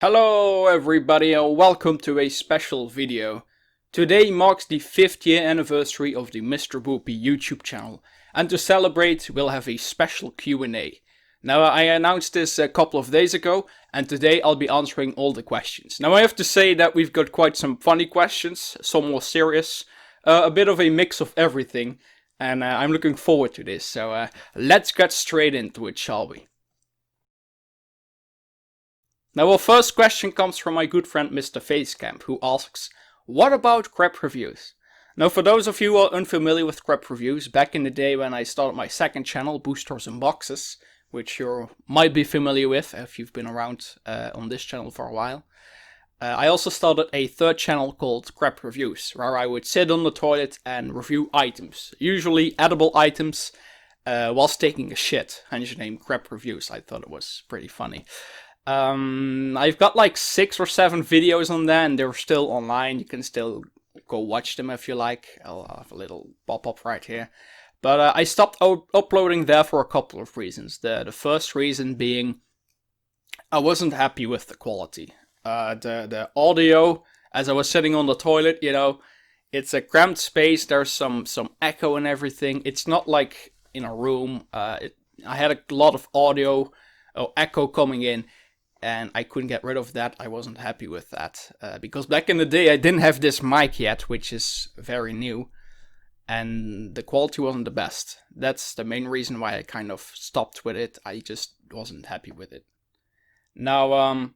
Hello everybody and welcome to a special video. Today marks the 5th year anniversary of the Mr. Bopi YouTube channel, and to celebrate we'll have a special Q&A. Now I announced this a couple of days ago and today I'll be answering all the questions. Now I have to say that we've got quite some funny questions, some more serious, a bit of a mix of everything, and I'm looking forward to this, so let's get straight into it, shall we? Now our first question comes from my good friend Mr. Facecamp, who asks, what about CREP Reviews? Now for those of you who are unfamiliar with CREP Reviews, back in the day when I started my second channel, Boosters and Boxes, which you might be familiar with if you've been around on this channel for a while. I also started a third channel called CREP Reviews, where I would sit on the toilet and review items, usually edible items, whilst taking a shit, hence the name CREP Reviews. I thought it was pretty funny. I've got like 6 or 7 videos on there and they're still online. You can still go watch them if you like. I'll have a little pop-up right here. But I stopped uploading there for a couple of reasons. The first reason being I wasn't happy with the quality. The audio, as I was sitting on the toilet, you know, it's a cramped space. There's some echo and everything. It's not like in a room. I had a lot of audio or echo coming in. And I couldn't get rid of that. I wasn't happy with that. Because back in the day I didn't have this mic yet, which is very new. And the quality wasn't the best. That's the main reason why I kind of stopped with it. I just wasn't happy with it. Now,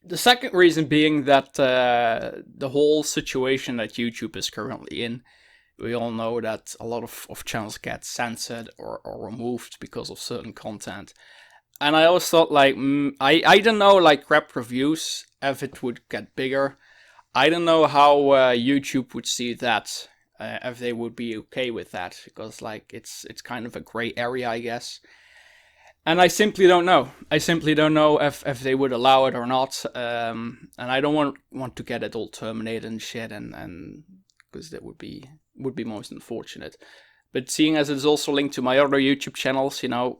the second reason being that the whole situation that YouTube is currently in. We all know that a lot of channels get censored or removed because of certain content. And I always thought, like, I don't know, like, CREP Reviews, if it would get bigger. I don't know how YouTube would see that, if they would be okay with that. Because, like, it's kind of a gray area, I guess. And I simply don't know. I simply don't know if they would allow it or not. And I don't want to get it all terminated and shit, and because that would be most unfortunate. But seeing as it's also linked to my other YouTube channels, you know,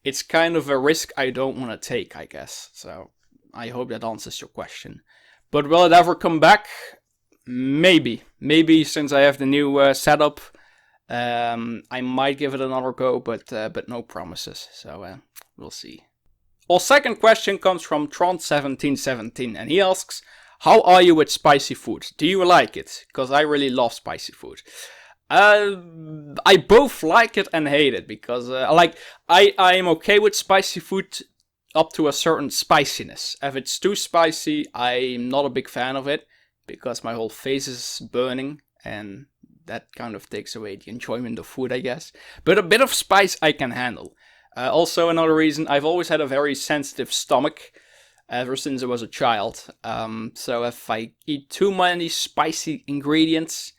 it's kind of a risk I don't want to take, I guess. So I hope that answers your question. But will it ever come back? Maybe. Maybe since I have the new setup, I might give it another go, but no promises. So we'll see. Our second question comes from Tron1717, and he asks, how are you with spicy food? Do you like it? Because I really love spicy food. I both like it and hate it, because I'm okay with spicy food up to a certain spiciness. If it's too spicy, I'm not a big fan of it, because my whole face is burning and that kind of takes away the enjoyment of food, I guess. But a bit of spice I can handle. Also another reason, I've always had a very sensitive stomach ever since I was a child. So if I eat too many spicy ingredients,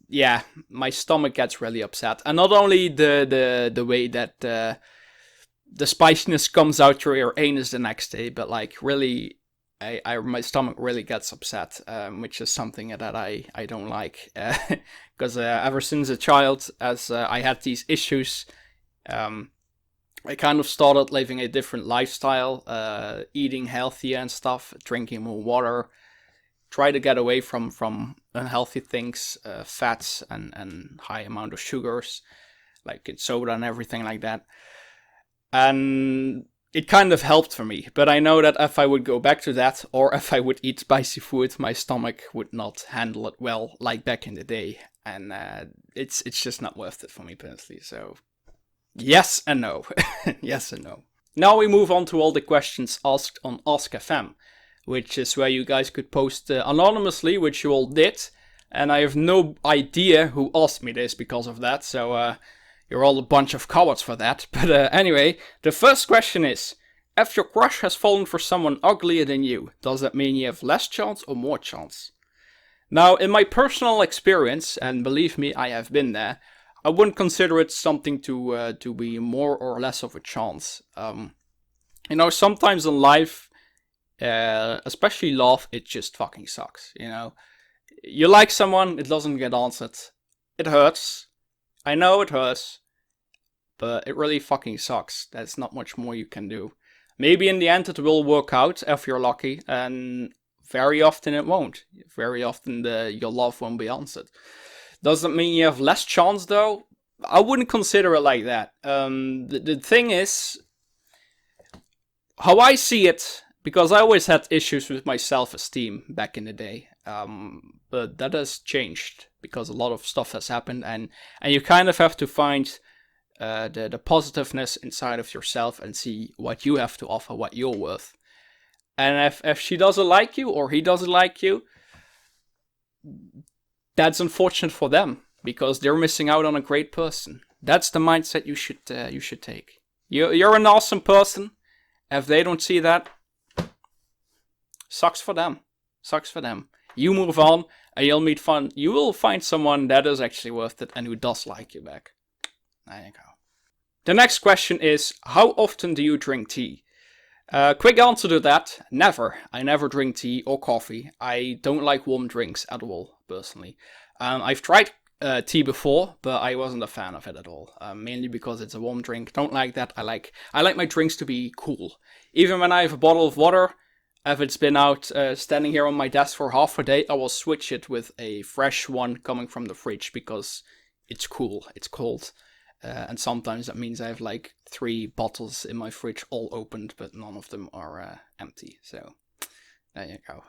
yeah, my stomach gets really upset. And not only the way that the spiciness comes out through your anus the next day, but like really, my stomach really gets upset, which is something that I don't like. Because ever since a child, as I had these issues, I kind of started living a different lifestyle, eating healthier and stuff, drinking more water. Try to get away from unhealthy things, fats and high amount of sugars, like in soda and everything like that. And it kind of helped for me. But I know that if I would go back to that, or if I would eat spicy food, my stomach would not handle it well, like back in the day. And it's just not worth it for me personally. So yes and no. Yes and no. Now we move on to all the questions asked on Ask FM, which is where you guys could post anonymously, which you all did. And I have no idea who asked me this because of that, so you're all a bunch of cowards for that. But anyway, the first question is, if your crush has fallen for someone uglier than you, does that mean you have less chance or more chance? Now, in my personal experience, and believe me, I have been there, I wouldn't consider it something to be more or less of a chance. You know, sometimes in life, especially love, it just fucking sucks, you know. You like someone, it doesn't get answered. It hurts. I know it hurts. But it really fucking sucks. There's not much more you can do. Maybe in the end it will work out if you're lucky, and very often it won't. Very often your love won't be answered. Doesn't mean you have less chance though. I wouldn't consider it like that. The thing is, how I see it, because I always had issues with my self-esteem back in the day. But that has changed because a lot of stuff has happened, and you kind of have to find the positiveness inside of yourself and see what you have to offer, what you're worth. And if she doesn't like you or he doesn't like you, that's unfortunate for them because they're missing out on a great person. That's the mindset you should take. You're an awesome person. If they don't see that, sucks for them. Sucks for them. You move on, and you will find someone that is actually worth it and who does like you back. There you go. The next question is, how often do you drink tea? Quick answer to that, never. I never drink tea or coffee. I don't like warm drinks at all, personally. I've tried tea before, but I wasn't a fan of it at all. Mainly because it's a warm drink. Don't like that. I like my drinks to be cool. Even when I have a bottle of water, if it's been out standing here on my desk for half a day, I will switch it with a fresh one coming from the fridge because it's cool, it's cold. And sometimes that means I have like 3 bottles in my fridge all opened, but none of them are empty. So there you go.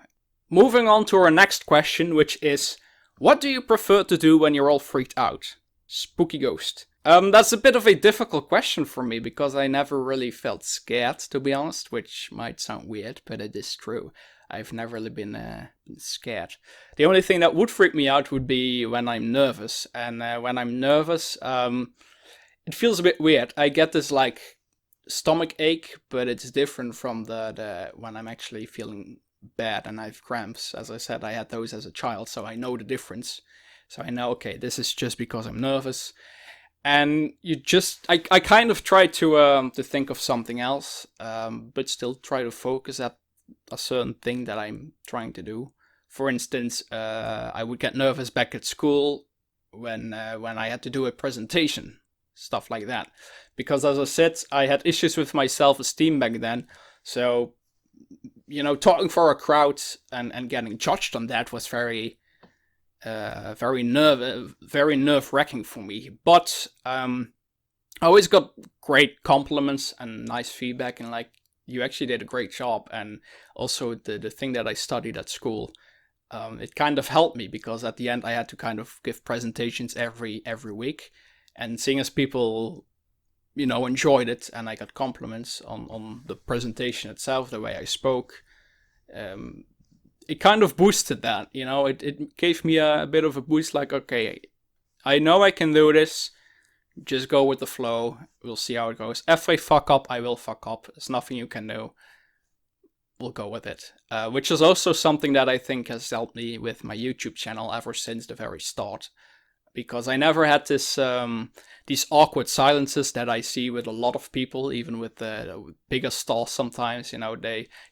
Moving on to our next question, which is, what do you prefer to do when you're all freaked out? Spooky ghost. That's a bit of a difficult question for me because I never really felt scared, to be honest, which might sound weird, but it is true. I've never really been scared. The only thing that would freak me out would be when I'm nervous. And when I'm nervous, it feels a bit weird. I get this like stomach ache, but it's different from the when I'm actually feeling bad and I have cramps. As I said, I had those as a child, so I know the difference. So I know, okay, this is just because I'm nervous. And I kind of try to think of something else, but still try to focus at a certain thing that I'm trying to do. For instance, I would get nervous back at school when I had to do a presentation, stuff like that. Because as I said, I had issues with my self-esteem back then. So, talking for a crowd and getting judged on that was very nerve-wracking for me. But I always got great compliments and nice feedback, and like, you actually did a great job. And also the thing that I studied at school, it kind of helped me because at the end I had to kind of give presentations every week, and seeing as people enjoyed it and I got compliments on the presentation itself, the way I spoke, it kind of boosted that, it gave me a bit of a boost, like, okay, I know I can do this, just go with the flow, we'll see how it goes. If I fuck up, I will fuck up, there's nothing you can do, we'll go with it. Which is also something that I think has helped me with my YouTube channel ever since the very start. Because I never had these awkward silences that I see with a lot of people, even with the bigger stars sometimes, you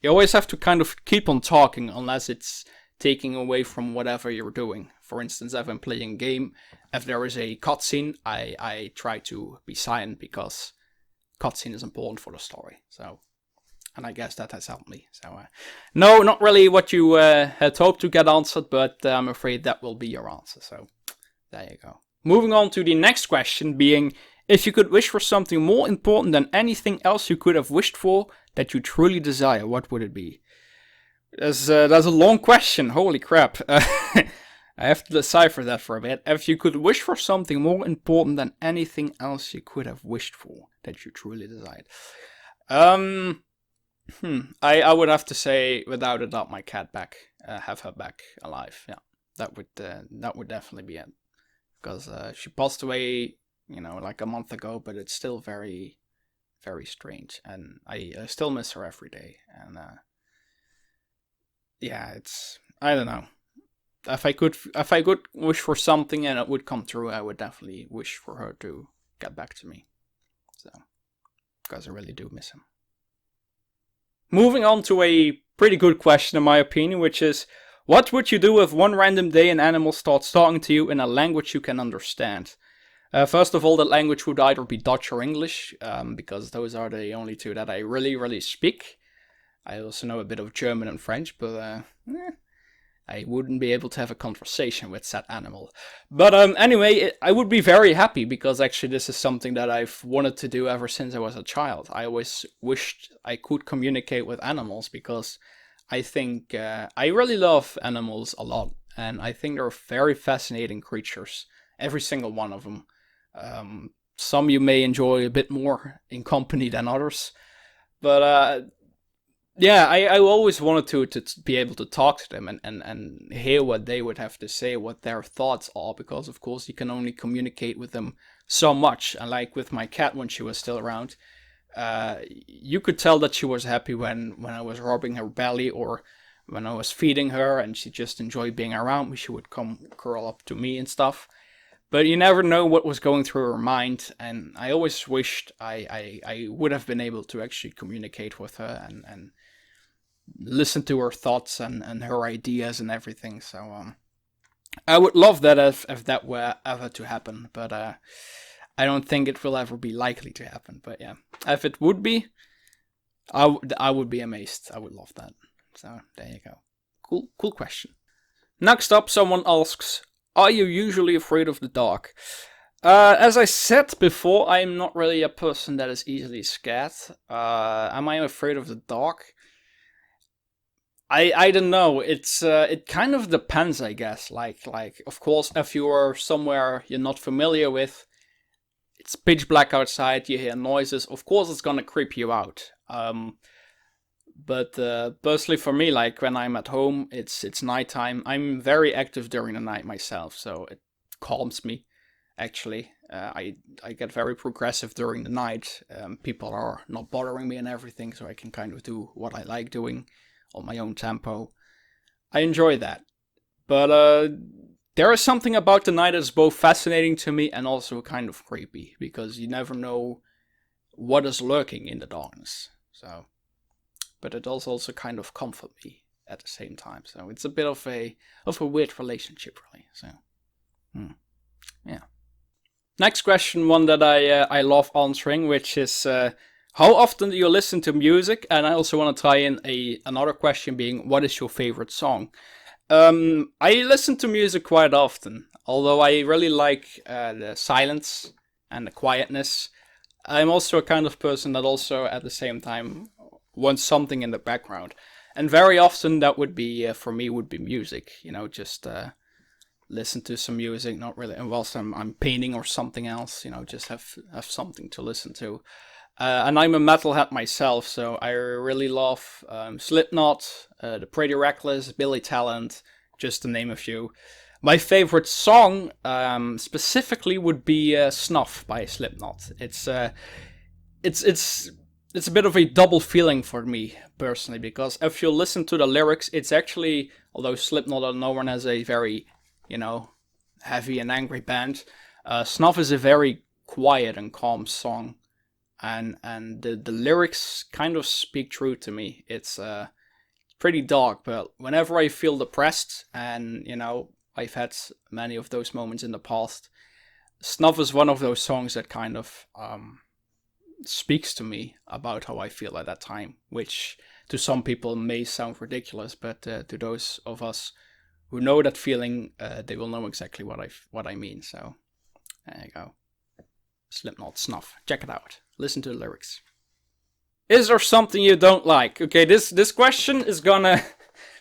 always have to kind of keep on talking unless it's taking away from whatever you're doing. For instance, if I'm playing a game, if there is a cutscene, I try to be silent because cutscene is important for the story. So, and I guess that has helped me. So, no, not really what you had hoped to get answered, but I'm afraid that will be your answer. So, there you go. Moving on to the next question being, if you could wish for something more important than anything else you could have wished for that you truly desire, what would it be? That's a long question, holy crap. I have to decipher that for a bit. If you could wish for something more important than anything else you could have wished for that you truly desired. I would have to say, without a doubt, my cat back. Have her back alive, yeah. That would definitely be it. Because she passed away, like a month ago, but it's still very, very strange, and I still miss her every day. And yeah, I don't know. If I could wish for something and it would come true, I would definitely wish for her to get back to me. So, because I really do miss him. Moving on to a pretty good question in my opinion, which is, what would you do if one random day an animal starts talking to you in a language you can understand? First of all, that language would either be Dutch or English, because those are the only two that I really, really speak. I also know a bit of German and French, but I wouldn't be able to have a conversation with that animal. But anyway, I would be very happy, because actually this is something that I've wanted to do ever since I was a child. I always wished I could communicate with animals, because I think I really love animals a lot. And I think they're very fascinating creatures, every single one of them. Some you may enjoy a bit more in company than others. But yeah, I always wanted to be able to talk to them and hear what they would have to say, what their thoughts are, because of course you can only communicate with them so much. And like with my cat when she was still around, you could tell that she was happy when I was rubbing her belly, or when I was feeding her and she just enjoyed being around me. She would come curl up to me and stuff. But you never know what was going through her mind, and I always wished I would have been able to actually communicate with her and listen to her thoughts and her ideas and everything. So I would love that if that were ever to happen, but I don't think it will ever be likely to happen. But yeah, if it would be, I would be amazed. I would love that. So there you go. Cool question. Next up, someone asks, are you usually afraid of the dark? As I said before, I'm not really a person that is easily scared. Am I afraid of the dark? I don't know. It kind of depends, I guess. Like of course, if you are somewhere you're not familiar with, it's pitch black outside, you hear noises, of course it's gonna creep you out. But personally for me, like when I'm at home, it's nighttime. I'm very active during the night myself, so it calms me. Actually, I get very progressive during the night. People are not bothering me and everything, so I can kind of do what I like doing on my own tempo. I enjoy that. But there is something about the night that's both fascinating to me and also kind of creepy, because you never know what is lurking in the darkness. So. But it does also kind of comfort me at the same time. So it's a bit of a weird relationship, really. So, yeah. Next question, one that I love answering, which is how often do you listen to music? And I also want to tie in another question, being what is your favorite song? I listen to music quite often, although I really like the silence and the quietness. I'm also a kind of person that also at the same time wants something in the background, and very often that would be for me would be music. Just listen to some music, not really, and whilst I'm painting or something else, just have something to listen to. And I'm a metalhead myself, so I really love Slipknot, The Pretty Reckless, Billy Talent, just to name a few. My favorite song specifically would be Snuff by Slipknot. It's a bit of a double feeling for me, personally, because if you listen to the lyrics, it's actually, although Slipknot are known as a very, heavy and angry band, Snuff is a very quiet and calm song, and the lyrics kind of speak true to me. It's pretty dark, but whenever I feel depressed, and, I've had many of those moments in the past, Snuff is one of those songs that kind of speaks to me about how I feel at that time, which to some people may sound ridiculous, but to those of us who know that feeling, they will know exactly what I mean. So there you go. Slipknot, Snuff. Check it out. Listen to the lyrics. Is there something you don't like? Okay, this question is gonna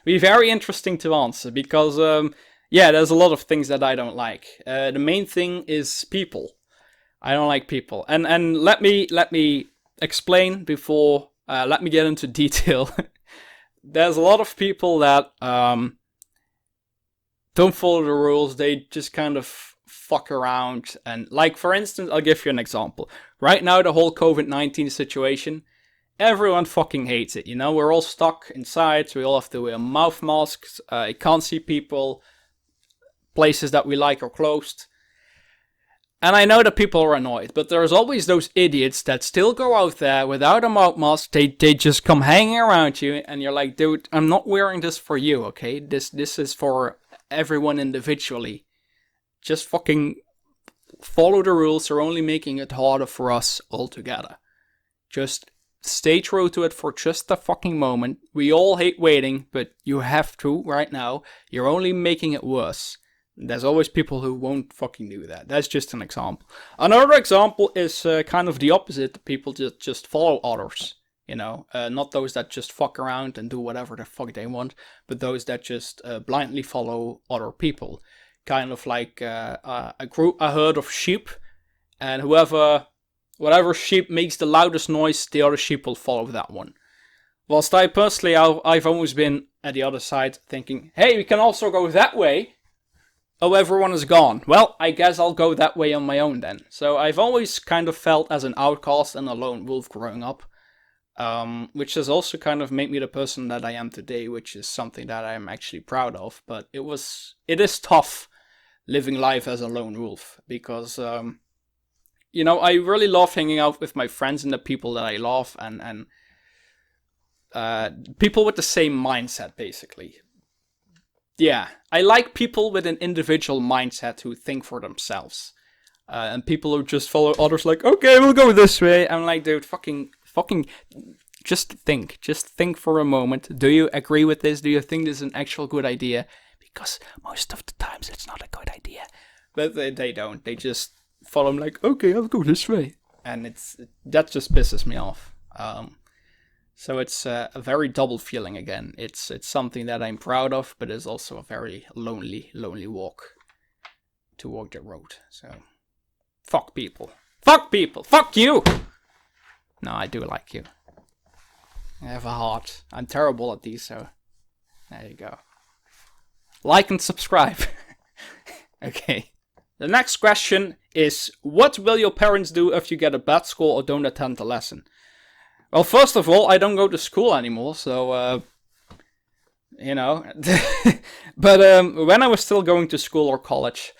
be very interesting to answer, because there's a lot of things that I don't like. The main thing is people. I don't like people, and let me explain before. Let me get into detail. There's a lot of people that don't follow the rules. They just kind of fuck around, and like for instance, I'll give you an example. Right now, the whole COVID-19 situation, everyone fucking hates it. We're all stuck inside. So we all have to wear mouth masks. You can't see people. Places that we like are closed. And I know that people are annoyed, but there's always those idiots that still go out there without a mouth mask. They just come hanging around you, and you're like, dude, I'm not wearing this for you, okay? This is for everyone individually. Just fucking follow the rules. You're only making it harder for us altogether. Just stay true to it for just a fucking moment. We all hate waiting, but you have to right now. You're only making it worse. There's always people who won't fucking do that. That's just an example. Another example is kind of the opposite. People just follow others. Not those that just fuck around and do whatever the fuck they want, but those that just blindly follow other people. Kind of like a herd of sheep, and whatever sheep makes the loudest noise, the other sheep will follow that one. Whilst I personally, I've always been at the other side thinking, hey, we can also go that way. Oh, everyone is gone. Well, I guess I'll go that way on my own then. So I've always kind of felt as an outcast and a lone wolf growing up. Which has also kind of made me the person that I am today, which is something that I'm actually proud of. But it is tough living life as a lone wolf because, I really love hanging out with my friends and the people that I love and people with the same mindset, basically. Yeah, I like people with an individual mindset who think for themselves. And people who just follow others like, okay, we'll go this way. I'm like, dude, fucking, just think for a moment. Do you agree with this? Do you think this is an actual good idea? Because most of the times it's not a good idea. But they don't. They just follow them like, okay, I'll go this way. And that just pisses me off. So it's a very double feeling again. It's something that I'm proud of, but it's also a very lonely walk to walk the road. So, fuck people. Fuck people. Fuck you! No, I do like you. I have a heart. I'm terrible at these, so there you go. Like and subscribe. Okay. The next question is, what will your parents do if you get a bad score or don't attend the lesson? Well, first of all, I don't go to school anymore, so, But when I was still going to school or college,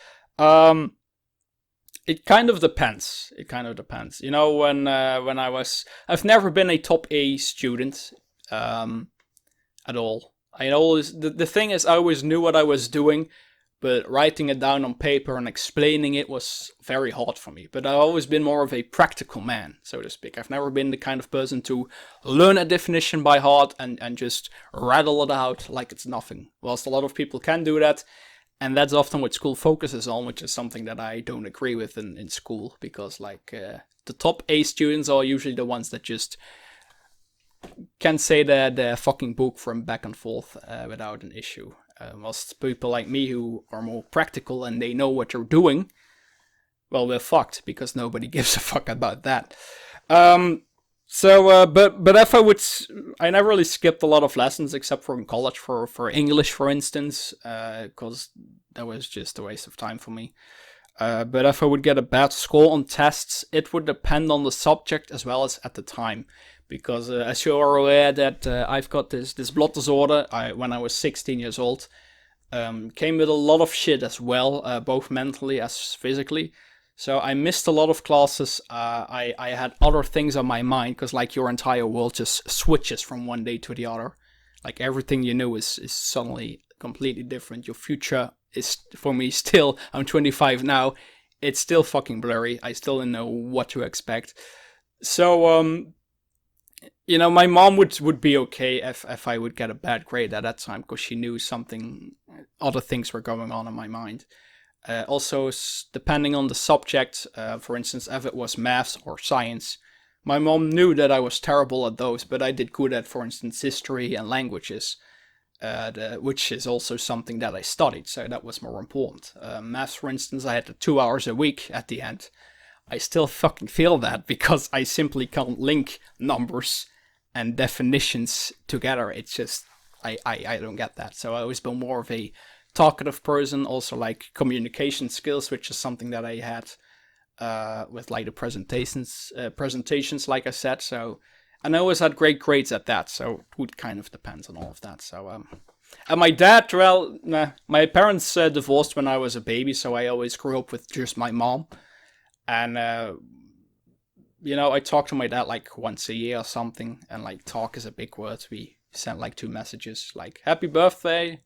it kind of depends. When I've never been a top A student, at all. The thing is, I always knew what I was doing, but writing it down on paper and explaining it was very hard for me. But I've always been more of a practical man, so to speak. I've never been the kind of person to learn a definition by heart and just rattle it out like it's nothing. Whilst a lot of people can do that, and that's often what school focuses on, which is something that I don't agree with in school, because the top A students are usually the ones that just can say their fucking book from back and forth without an issue. Whilst people like me who are more practical and they know what they're doing, well, we're fucked because nobody gives a fuck about that. But if I never really skipped a lot of lessons except for in college for English, for instance, because that was just a waste of time for me. But if I would get a bad score on tests, it would depend on the subject as well as at the time. Because as you are aware that I've got this blood disorder when I was 16 years old. Came with a lot of shit as well, both mentally as physically. So I missed a lot of classes. I had other things on my mind because your entire world just switches from one day to the other. Like everything you know is suddenly completely different. Your future is, for me still, I'm 25 now, it's still fucking blurry. I still don't know what to expect. So, my mom would be okay if I would get a bad grade at that time because she knew other things were going on in my mind. Also, depending on the subject, for instance, if it was maths or science, my mom knew that I was terrible at those, but I did good at, for instance, history and languages, which is also something that I studied, so that was more important. Maths, for instance, I had 2 hours a week at the end. I still fucking feel that because I simply can't link numbers and definitions together. It's just, I don't get that. So I always been more of a talkative person, also communication skills, which is something that I had with the presentations, like I said. So, and I always had great grades at that. So it would kind of depend on all of that. So, and my dad, my parents divorced when I was a baby, so I always grew up with just my mom. And, I talk to my dad once a year or something, and talk is a big word. We sent 2 messages, happy birthday,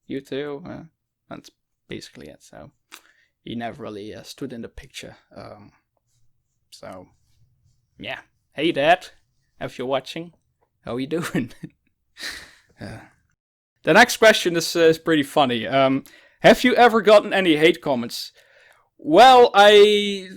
you too. That's basically it. So, he never really stood in the picture. So, yeah. Hey, Dad, if you're watching, how are you doing? The next question is pretty funny. Have you ever gotten any hate comments? Well,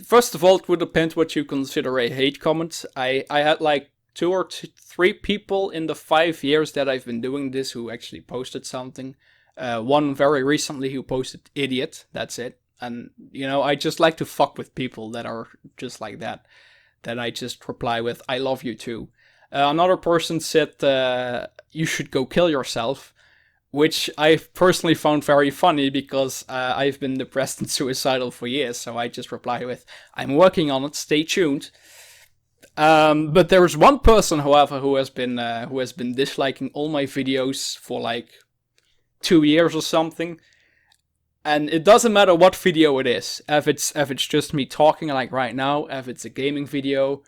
first of all, it would depend what you consider a hate comment. I had like 2 or 3 people in the 5 years that I've been doing this who actually posted something. One very recently who posted idiot, that's it. And, you know, I just like to fuck with people that are just like that. That I just reply with, I love you too. Another person said, you should go kill yourself. Which I personally found very funny because I've been depressed and suicidal for years. So I just reply with, I'm working on it, stay tuned. But there is one person, however, who has been disliking all my videos for like 2 years or something. And it doesn't matter what video it is. If it's just me talking like right now, if it's a gaming video,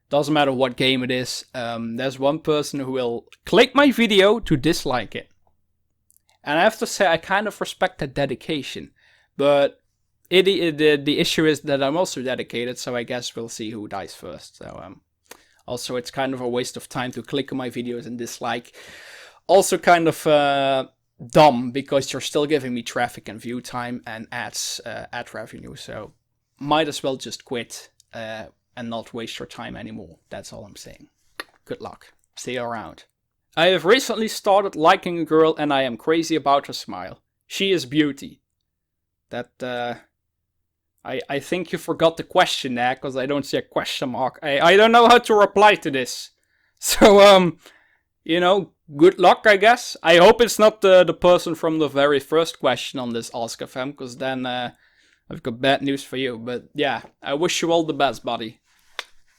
doesn't matter what game it is. There's one person who will click my video to dislike it. And I have to say, I kind of respect that dedication. But the issue is that I'm also dedicated, so I guess we'll see who dies first. So also, it's kind of a waste of time to click on my videos and dislike. Also kind of dumb, because you're still giving me traffic and view time and ads, ad revenue. So might as well just quit and not waste your time anymore. That's all I'm saying. Good luck. See you around. I have recently started liking a girl and I am crazy about her smile. She is beauty. That, I think you forgot the question there, because I don't see a question mark. I don't know how to reply to this. So, you know, good luck, I guess. I hope it's not the person from the very first question on this Ask FM, because then I've got bad news for you. But yeah, I wish you all the best, buddy.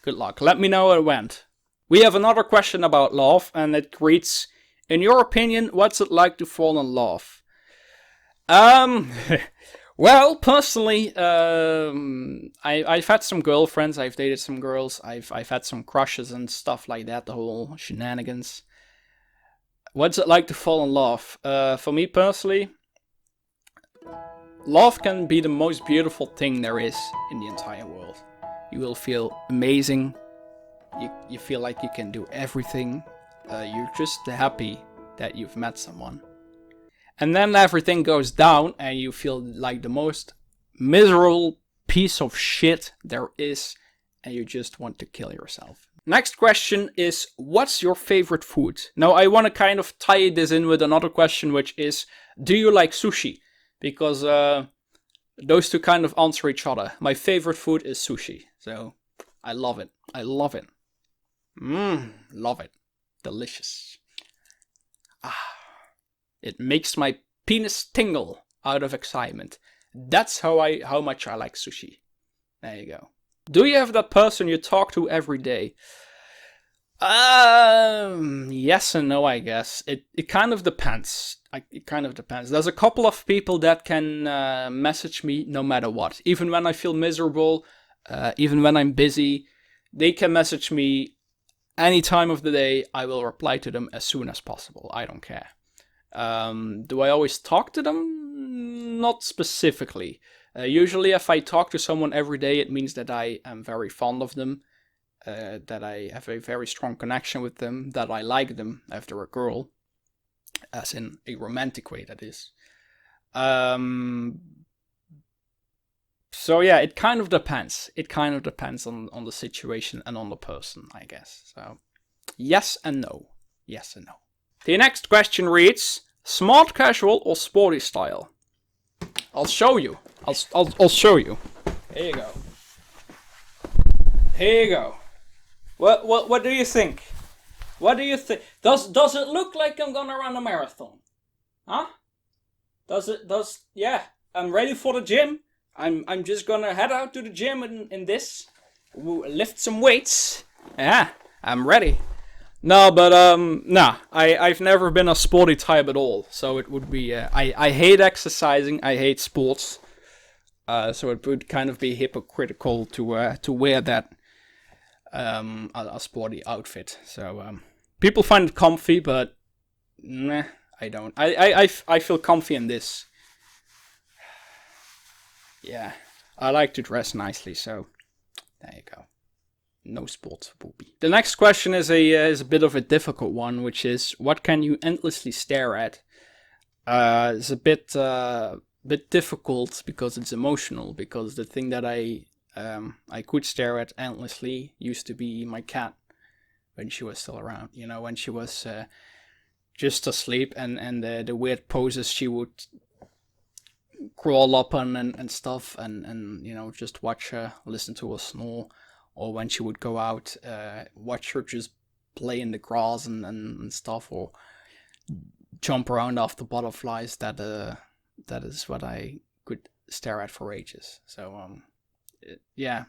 Good luck. Let me know how it went. We have another question about love, and it reads, in your opinion, what's it like to fall in love? Well, personally, I've had some girlfriends, I've dated some girls, I've had some crushes and stuff like that, the whole shenanigans. What's it like to fall in love? For me personally, love can be the most beautiful thing there is in the entire world. You will feel amazing. You feel like you can do everything. You're just happy that you've met someone. And then everything goes down and you feel like the most miserable piece of shit there is, and you just want to kill yourself. Next question is, what's your favorite food? Now I want to kind of tie this in with another question, which is, do you like sushi? Because those two kind of answer each other. My favorite food is sushi. So I love it. I love it. Love it. Delicious. It makes my penis tingle out of excitement. That's how much I like sushi. There you go. Do you have that person you talk to every day? Yes and no, I guess. It kind of depends. It kind of depends. There's a couple of people that can message me no matter what. Even when I feel miserable, even when I'm busy, they can message me any time of the day. I will reply to them as soon as possible. I don't care. Do I always talk to them? Not specifically. Usually if I talk to someone every day, it means that I am very fond of them, that I have a very strong connection with them, that I like them if they're a girl, as in a romantic way, that is. So yeah, it kind of depends. It kind of depends on the situation and on the person, I guess. So yes and no. Yes and no. The next question reads, smart casual or sporty style? I'll show you. I'll show you. Here you go. Here you go. What do you think? What do you think? Does it look like I'm gonna run a marathon? Huh? Yeah, I'm ready for the gym. I'm just gonna head out to the gym in this. Lift some weights. Yeah, I'm ready. No, but nah, I've never been a sporty type at all. So it would be, I hate exercising, I hate sports. So it would kind of be hypocritical to wear that a sporty outfit. So people find it comfy, but nah, I don't. I feel comfy in this. Yeah, I like to dress nicely, so there you go. No sports for Booby. The next question is a bit of a difficult one, which is, what can you endlessly stare at? It's a bit difficult because it's emotional. Because the thing that I could stare at endlessly used to be my cat when she was still around. You know, when she was just asleep, and the weird poses she would crawl up on and stuff, and you know, just watch her, listen to her snore, or when she would go out, watch her just play in the grass and stuff, or jump around after butterflies. That is what I could stare at for ages. So yeah,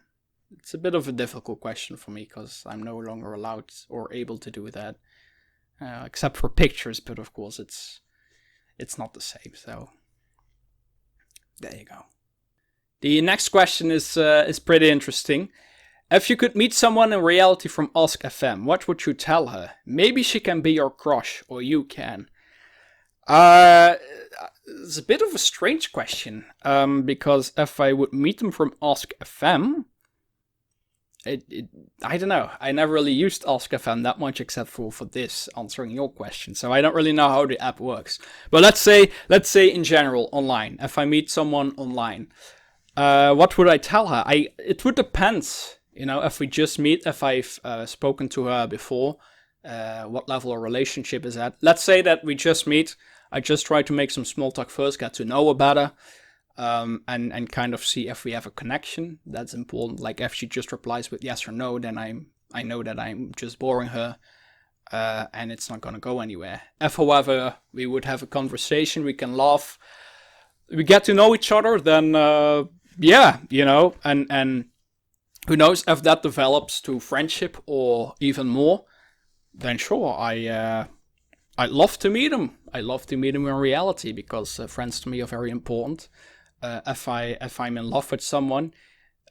it's a bit of a difficult question for me because I'm no longer allowed or able to do that, except for pictures. But of course, it's not the same. So there you go. The next question is pretty interesting. If you could meet someone in reality from Ask FM, what would you tell her? Maybe she can be your crush, or you can. It's a bit of a strange question, because if I would meet them from Ask FM, I don't know. I never really used Ask FM that much, except for this, answering your question. So I don't really know how the app works. But let's say in general, online. If I meet someone online, what would I tell her? It would depend. You know, if we just meet, if I've spoken to her before, what level of relationship is at. Let's say that we just meet. I just try to make some small talk first, get to know her better, and kind of see if we have a connection. That's important. Like if she just replies with yes or no, then I know that I'm just boring her, and it's not gonna go anywhere. If, however, we would have a conversation, we can laugh, we get to know each other, then yeah, you know, and who knows if that develops to friendship or even more, then sure, I'd love to meet him. I'd love to meet him in reality, because friends to me are very important. If I'm in love with someone,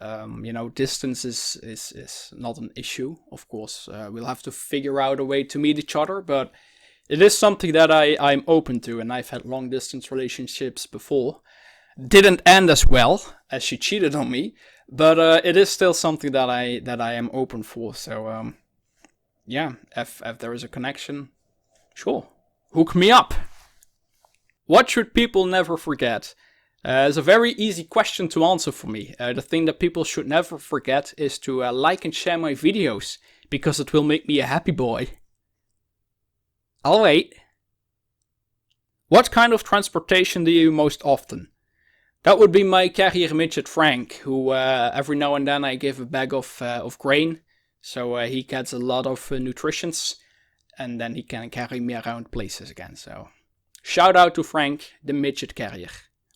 you know, distance is not an issue. Of course, we'll have to figure out a way to meet each other, but it is something that I'm open to, and I've had long distance relationships before. Didn't end as well, as she cheated on me, but it is still something that I am open for. So yeah, if there is a connection, sure, hook me up. What should people never forget? It's a very easy question to answer for me. The thing that people should never forget is to like and share my videos, because it will make me a happy boy. I'll wait. What kind of transportation do you use most often? That would be my carrier midget Frank, who every now and then I give a bag of grain, so he gets a lot of nutritions, and then he can carry me around places again. So shout out to Frank, the midget carrier.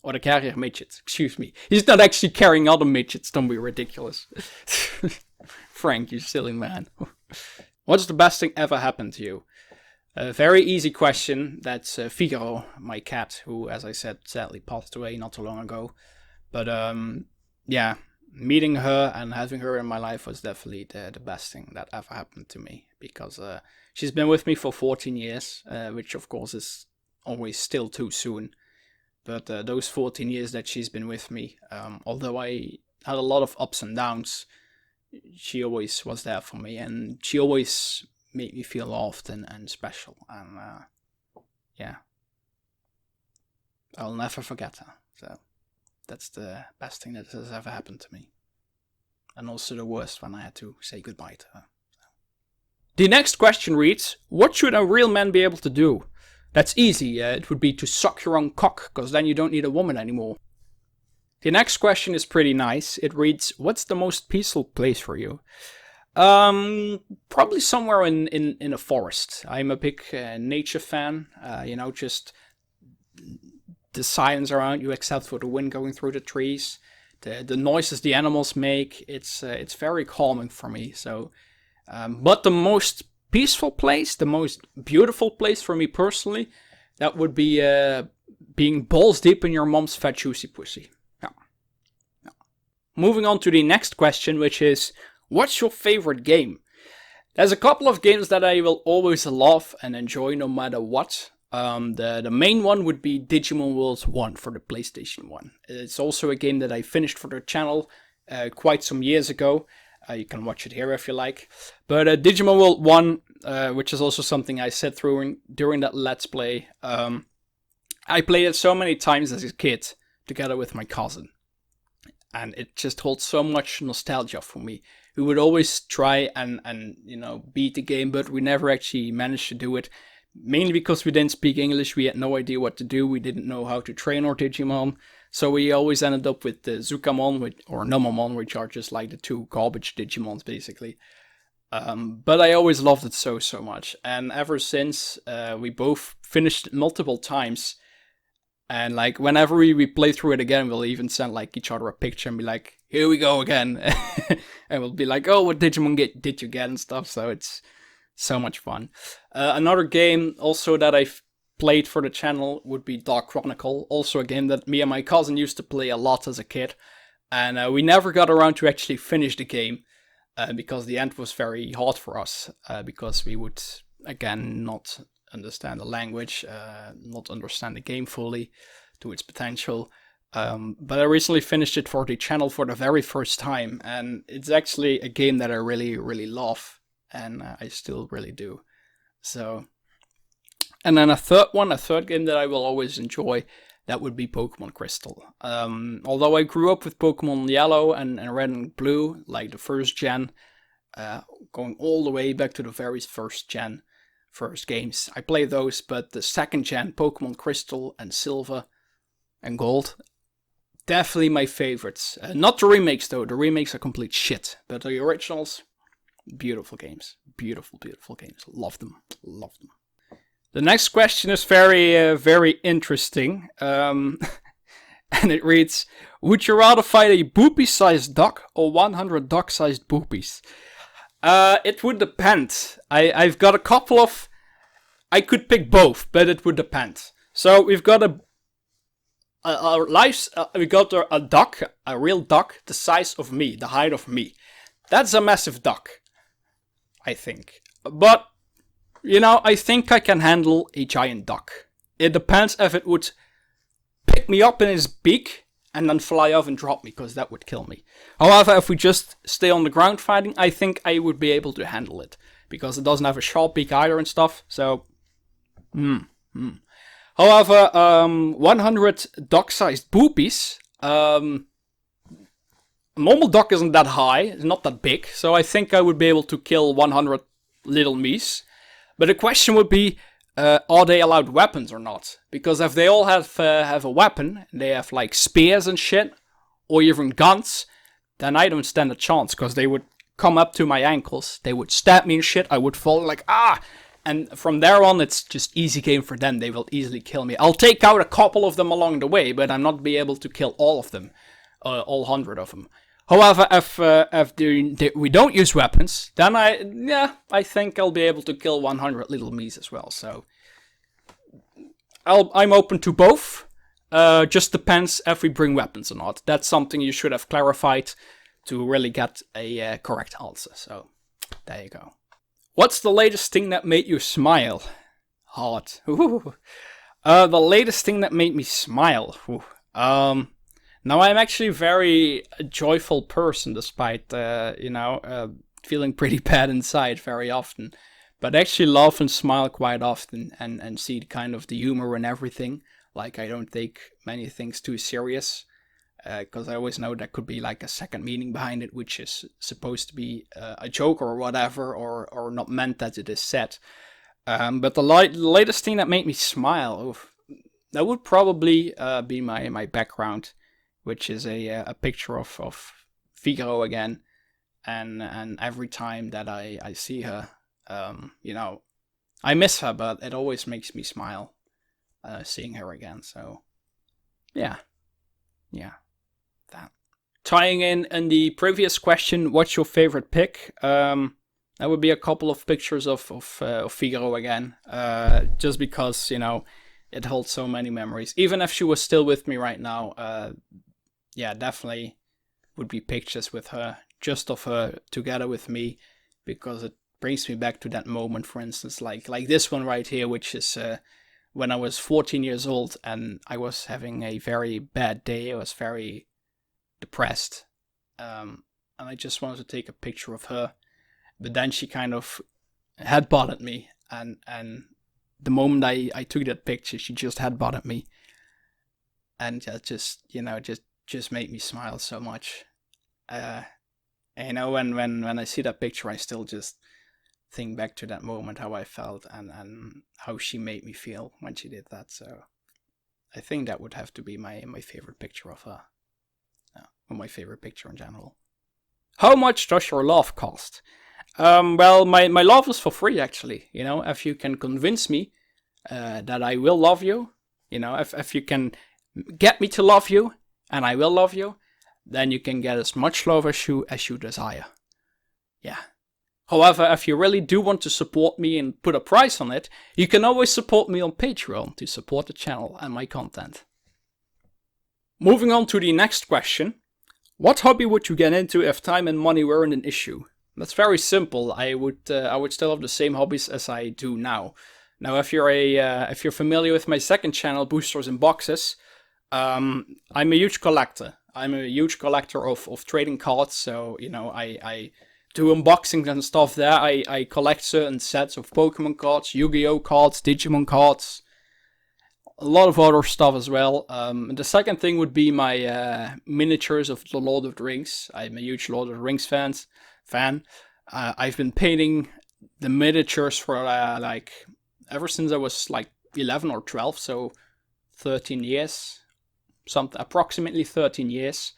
Or the carrier midget, excuse me. He's not actually carrying other midgets, don't be ridiculous. Frank, you silly man. What's the best thing ever happened to you? A very easy question. That's Figaro, my cat, who, as I said, sadly passed away not too long ago. But yeah, meeting her and having her in my life was definitely the best thing that ever happened to me. Because she's been with me for 14 years, which of course is always still too soon. But those 14 years that she's been with me, although I had a lot of ups and downs, she always was there for me, and she always made me feel loved and special. And yeah, I'll never forget her. So that's the best thing that has ever happened to me. And also the worst, when I had to say goodbye to her. The next question reads, what should a real man be able to do? That's easy. It would be to suck your own cock, because then you don't need a woman anymore. The next question is pretty nice. It reads, what's the most peaceful place for you? Probably somewhere in a forest. I'm a big nature fan. You know, just the silence around you, except for the wind going through the trees, the noises the animals make. It's very calming for me. So, but the most peaceful place, the most beautiful place for me personally, that would be being balls deep in your mom's fat juicy pussy. Yeah. Moving on to the next question, which is, what's your favorite game? There's a couple of games that I will always love and enjoy no matter what. The main one would be Digimon World 1 for the PlayStation 1. It's also a game that I finished for the channel quite some years ago. You can watch it here if you like. But Digimon World 1, which is also something I said during that Let's Play, I played it so many times as a kid together with my cousin. And it just holds so much nostalgia for me. We would always try and beat the game, but we never actually managed to do it. Mainly because we didn't speak English, we had no idea what to do, we didn't know how to train our Digimon. So we always ended up with the Zukamon or Numamon, which are just like the two garbage Digimons basically. But I always loved it so much. And ever since, we both finished it multiple times. And like whenever we play through it again, we'll even send like each other a picture and be like, here we go again. And we'll be like, oh, what Digimon did you get and stuff. So it's so much fun. Another game also that I've played for the channel would be Dark Chronicle. Also a game that me and my cousin used to play a lot as a kid. And we never got around to actually finish the game. Because the end was very hard for us. Because we would, again, not understand the language. Not understand the game fully to its potential. But I recently finished it for the channel for the very first time. And it's actually a game that I really love. And I still really do. So, and then a third game that I will always enjoy, that would be Pokemon Crystal. Although I grew up with Pokemon Yellow and Red and Blue, like the first gen, going all the way back to the very first games. I played those, but the second gen, Pokemon Crystal and Silver and Gold, definitely my favorites. Not the remakes though, the remakes are complete shit, but the originals, beautiful games. Beautiful games. Love them. The next question is very interesting. And it reads, would you rather fight a Boopy-sized duck or 100 duck-sized Boopies? It would depend. I've got a couple of... I could pick both, but it would depend. So we've got a duck, a real duck, the size of me, the height of me. That's a massive duck, I think. But, I think I can handle a giant duck. It depends if it would pick me up in his beak and then fly off and drop me, because that would kill me. However, if we just stay on the ground fighting, I think I would be able to handle it. Because it doesn't have a sharp beak either and stuff, so... However, 100 duck-sized Boopies... normal duck isn't that high, it's not that big, so I think I would be able to kill 100 little me's. But the question would be, are they allowed weapons or not? Because if they all have a weapon, they have like spears and shit, or even guns, then I don't stand a chance, because they would come up to my ankles, they would stab me and shit, I would fall like, ah! And from there on, it's just easy game for them, they will easily kill me. I'll take out a couple of them along the way, but I'm not be able to kill all of them, all 100 of them. However, if we don't use weapons, then I think I'll be able to kill 100 little me's as well. So I'm open to both. Just depends if we bring weapons or not. That's something you should have clarified to really get a correct answer. So there you go. What's the latest thing that made you smile? Hard. The latest thing that made me smile. Now, I'm actually a very joyful person, despite, feeling pretty bad inside very often. But I actually laugh and smile quite often and see kind of the humor and everything. Like, I don't take many things too serious, because I always know there could be like a second meaning behind it, which is supposed to be a joke or whatever, or not meant as it is said. But the latest thing that made me smile, that would probably be my background, which is a picture of Figaro again, and every time that I see her, I miss her, but it always makes me smile, seeing her again. So, yeah, that. Tying in the previous question, what's your favorite pic? That would be a couple of pictures of Figaro again, just because it holds so many memories. Even if she was still with me right now. Yeah, definitely would be pictures with her, just of her together with me, because it brings me back to that moment, for instance, like this one right here, which is when I was 14 years old and I was having a very bad day. I was very depressed. And I just wanted to take a picture of her. But then she kind of headbutted me. And the moment I took that picture, she just headbutted me. And that just, just made me smile so much. When I see that picture, I still just think back to that moment, how I felt and how she made me feel when she did that. So I think that would have to be my favorite picture of her. Or my favorite picture in general. How much does your love cost? Well, my love is for free, actually. If you can convince me that I will love you, if you can get me to love you, and I will love you, then you can get as much love as you desire. Yeah. However, if you really do want to support me and put a price on it, you can always support me on Patreon to support the channel and my content. Moving on to the next question. What hobby would you get into if time and money weren't an issue? That's very simple. I would still have the same hobbies as I do now. Now, if you're familiar with my second channel, Boosters and Boxes, I'm a huge collector. I'm a huge collector of trading cards. So I do unboxings and stuff there. I collect certain sets of Pokemon cards, Yu-Gi-Oh cards, Digimon cards, a lot of other stuff as well. The second thing would be my miniatures of the Lord of the Rings. I'm a huge Lord of the Rings fan. I've been painting the miniatures for ever since I was 11 or 12, so 13 years, approximately 13 years.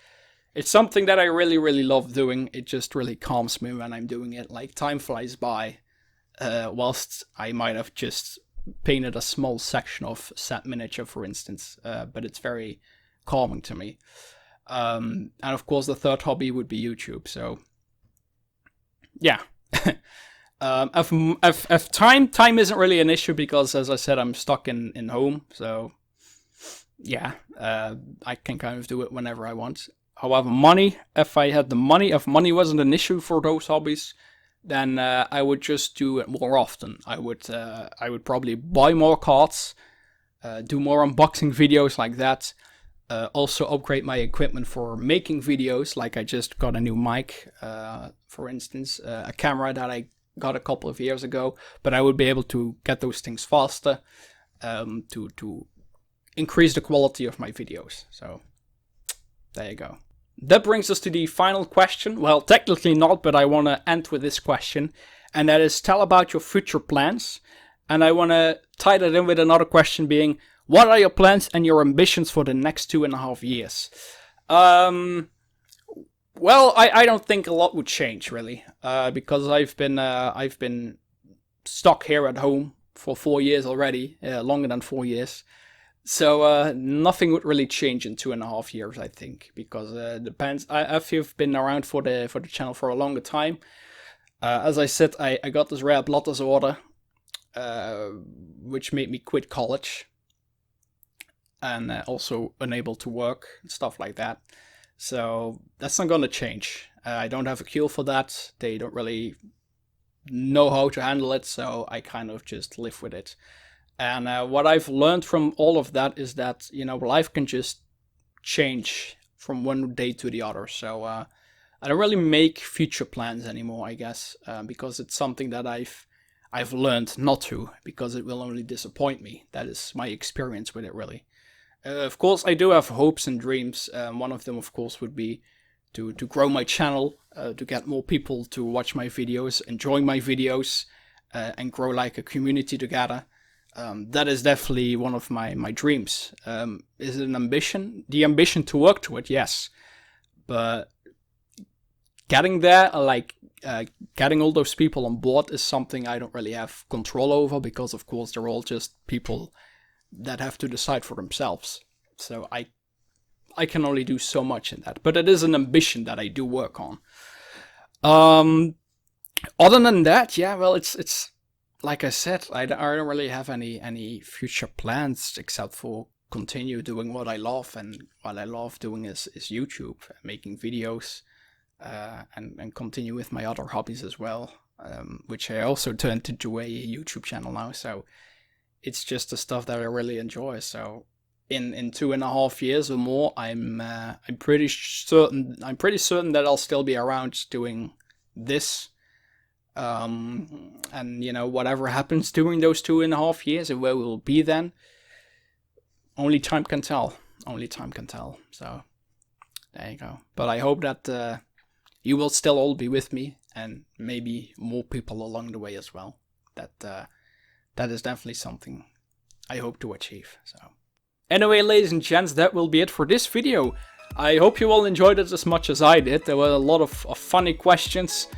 It's something that I really, really love doing. It just really calms me when I'm doing it. Time flies by, whilst I might have just painted a small section of set miniature, for instance, but it's very calming to me. And of course, the third hobby would be YouTube. So, yeah. If time isn't really an issue because, as I said, I'm stuck in home. So, yeah, I can kind of do it whenever I want. However, money, if money wasn't an issue for those hobbies, then I would just do it more often. I would probably buy more cards, do more unboxing videos like that. Also upgrade my equipment for making videos, like I just got a new mic, for instance, a camera that I got a couple of years ago, but I would be able to get those things faster to increase the quality of my videos. So there you go. That brings us to the final question. Well, technically not, but I want to end with this question. And that is, tell about your future plans. And I want to tie that in with another question being, what are your plans and your ambitions for the next 2.5 years? Well, I don't think a lot would change, really. Because I've been stuck here at home for 4 years already. Longer than 4 years. So nothing would really change in 2.5 years, I think, because it depends. If you've been around for the channel for a longer time, as I said, I got this rare blood disorder, which made me quit college, and also unable to work and stuff like that. So that's not gonna change. I don't have a cure for that. They don't really know how to handle it, so I kind of just live with it. And what I've learned from all of that is that, life can just change from one day to the other. So I don't really make future plans anymore, I guess, because it's something that I've learned not to, because it will only disappoint me. That is my experience with it, really. Of course, I do have hopes and dreams. One of them, of course, would be to grow my channel, to get more people to watch my videos, enjoy my videos, and grow like a community together. That is definitely one of my dreams. Is it an ambition? The ambition to work to it, yes. But getting there, getting all those people on board is something I don't really have control over, because of course they're all just people that have to decide for themselves. So I can only do so much in that. But it is an ambition that I do work on. Other than that, yeah, well, it's like I said, I don't really have any future plans except for continue doing what I love, and what I love doing is YouTube, making videos, and continue with my other hobbies as well, which I also turned into a YouTube channel now. So it's just the stuff that I really enjoy. So in 2.5 years or more, I'm pretty certain that I'll still be around doing this. And you know, whatever happens during those 2.5 years and where we will be then, only time can tell. Only time can tell. So there you go. But I hope that you will still all be with me, and maybe more people along the way as well. That is definitely something I hope to achieve. So anyway, ladies and gents, that will be it for this video. I hope you all enjoyed it as much as I did. There were a lot of funny questions.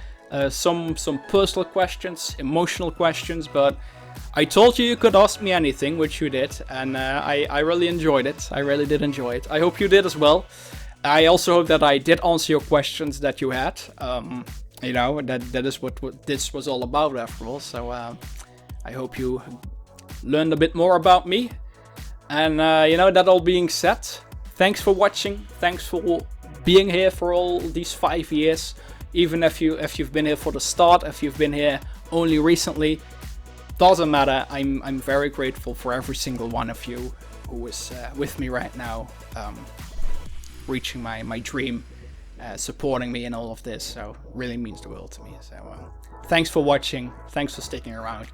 Some personal questions, emotional questions, but I told you could ask me anything, which you did, and I really enjoyed it. I really did enjoy it. I hope you did as well. I also hope that I did answer your questions that you had. You know, that is what this was all about after all. So I hope you learned a bit more about me. And you know, that all being said, thanks for watching. Thanks for being here for all these 5 years. Even if you've been here for the start, if you've been here only recently, doesn't matter. I'm very grateful for every single one of you who is with me right now, reaching my dream, supporting me in all of this. So really means the world to me. So thanks for watching. Thanks for sticking around,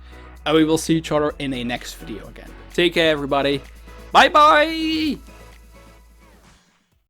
and we will see each other in a next video again. Take care, everybody. Bye bye.